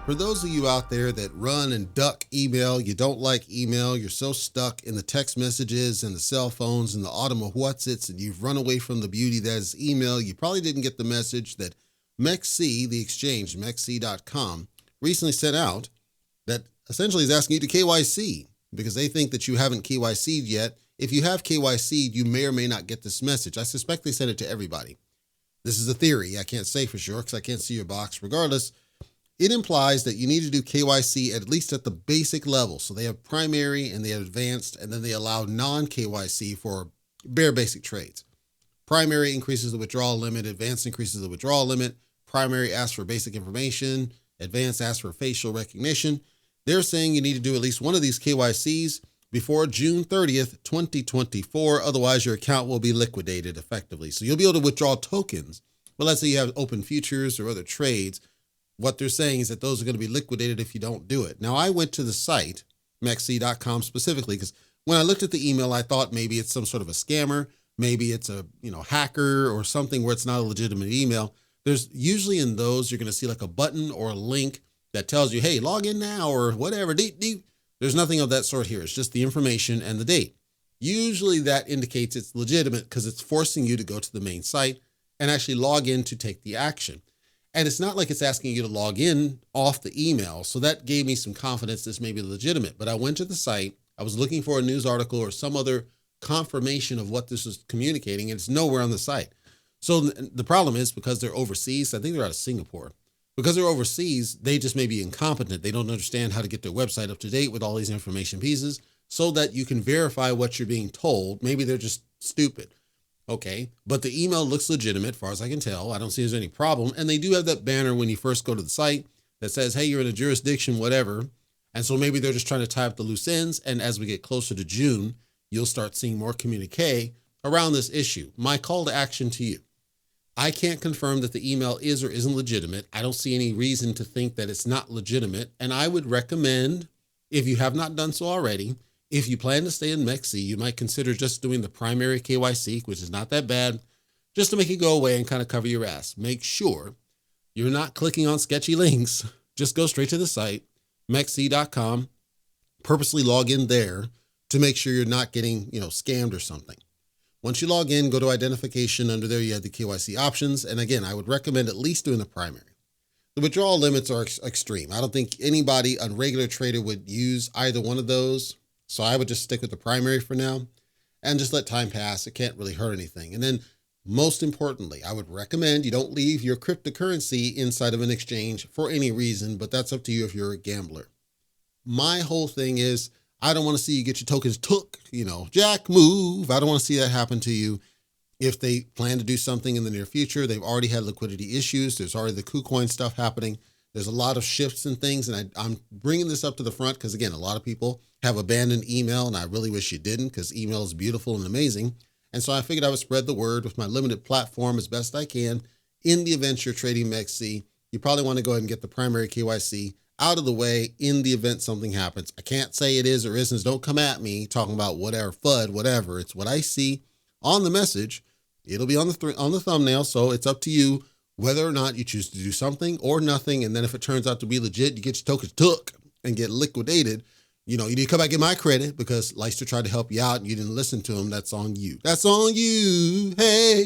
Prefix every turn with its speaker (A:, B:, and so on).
A: For those of you out there that run and duck email, you don't like email, you're so stuck in the text messages and the cell phones and the autumn of what's-its, and you've run away from the beauty that is email, you probably didn't get the message that MEXC, the exchange, MEXC.com, recently sent out that essentially is asking you to KYC because they think that you haven't KYC'd yet. If you have KYC'd, you may or may not get this message. I suspect they sent it to everybody. This is a theory. I can't say for sure because I can't see your box. Regardless, it implies that you need to do KYC at least at the basic level. So they have primary and they have advanced, and then they allow non-KYC for bare basic trades. Primary increases the withdrawal limit, advanced increases the withdrawal limit. Primary asks for basic information, advanced asks for facial recognition. They're saying you need to do at least one of these KYCs before June 30th, 2024. Otherwise, your account will be liquidated effectively. So you'll be able to withdraw tokens. But let's say you have open futures or other trades. What they're saying is that those are going to be liquidated if you don't do it. Now, I went to the site, MEXC.com specifically, because when I looked at the email, I thought maybe it's some sort of a scammer. Maybe it's a hacker or something where it's not a legitimate email. There's usually in those, you're going to see like a button or a link that tells you, hey, log in now or whatever. There's nothing of that sort here. It's just the information and the date. Usually that indicates it's legitimate because it's forcing you to go to the main site and actually log in to take the action. And it's not like it's asking you to log in off the email. So that gave me some confidence this may be legitimate. But I went to the site. I was looking for a news article or some other confirmation of what this is communicating, and it's nowhere on the site. So the problem is because they're overseas, I think they're out of Singapore. Because they're overseas, they just may be incompetent. They don't understand how to get their website up to date with all these information pieces so that you can verify what you're being told. Maybe they're just stupid. Okay, but the email looks legitimate, as far as I can tell. I don't see there's any problem. And they do have that banner when you first go to the site that says, hey, you're in a jurisdiction, whatever. And so maybe they're just trying to tie up the loose ends. And as we get closer to June, you'll start seeing more communique around this issue. My call to action to you. I can't confirm that the email is or isn't legitimate. I don't see any reason to think that it's not legitimate. And I would recommend, if you have not done so already, if you plan to stay in MEXC, you might consider just doing the primary KYC, which is not that bad, just to make it go away and kind of cover your ass. Make sure you're not clicking on sketchy links. Just go straight to the site, MEXC.com, purposely log in there to make sure you're not getting, scammed or something. Once you log in, go to identification. Under there, you have the KYC options. And again, I would recommend at least doing the primary. The withdrawal limits are extreme. I don't think anybody, a regular trader, would use either one of those. So I would just stick with the primary for now and just let time pass. It can't really hurt anything. And then most importantly, I would recommend you don't leave your cryptocurrency inside of an exchange for any reason, but that's up to you if you're a gambler. My whole thing is I don't want to see you get your tokens took, jack move. I don't want to see that happen to you. If they plan to do something in the near future, they've already had liquidity issues. There's already the KuCoin stuff happening. There's a lot of shifts and things, and I'm bringing this up to the front because, again, a lot of people have abandoned email, and I really wish you didn't because email is beautiful and amazing. And so I figured I would spread the word with my limited platform as best I can. In the event you're trading MEXC, you probably want to go ahead and get the primary KYC out of the way in the event something happens. I can't say it is or isn't. Don't come at me talking about whatever, FUD, whatever. It's what I see on the message. It'll be on the thumbnail, so it's up to you whether or not you choose to do something or nothing. And then if it turns out to be legit, you get your tokens took and get liquidated. You need to come back and get my credit because Leister tried to help you out and you didn't listen to him. That's on you. That's on you. Hey.